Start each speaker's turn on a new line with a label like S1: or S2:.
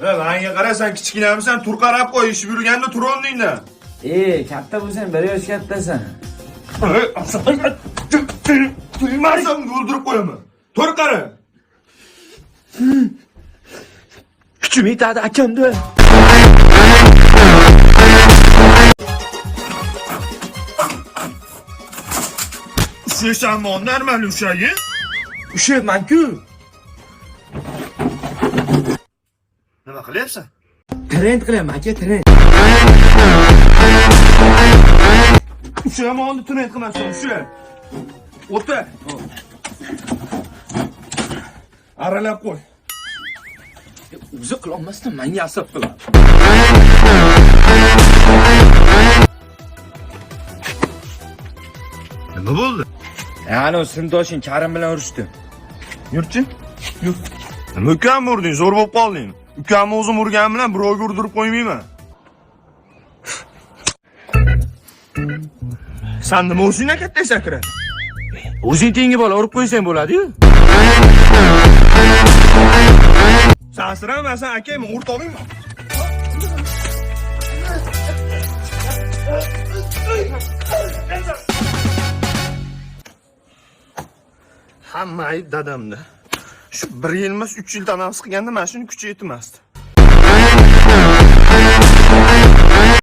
S1: Menga qarasan, kichkinamisan, tur qarab qo'y, ish yurganda tur o'rningda.
S2: Katta bo'lsang, 1 yosh kattasan.
S1: Tuymasam o'ldirib qo'yaman. Tur qara.
S2: Kuchim yetadi akamda.
S1: Ushlasanmi, normal ushayi?
S2: Ushlayapman-ku.
S1: Nima qilyapsan?
S2: Trend qilaman, aka, trend.
S1: Ushamonni tunayt qilmasdan, usha. O'ta. Aralab qo'y.
S2: O'zi qila olmasdan menga asab qiladi.
S1: Nima bo'ldi?
S2: Ya'ni sindoshing Karim bilan urishdi.
S1: Yurchi? Yur. Nima ukamni urding? Zo'r bo'lib qolding. Ukamni o'zim urgan bilan birovga urdirib qo'ymayman. Sen nima o'zingga katta sakra?
S2: O'zing tengi bola urib qo'ysang bo'ladi-yu.
S1: Sansiramasan, akam, o'rtog'ingmi? Hamma ayb dadamda. Shu 1 yil emas, 3 yil tanaffus qilganda mana shuni kuchi yetmasdi.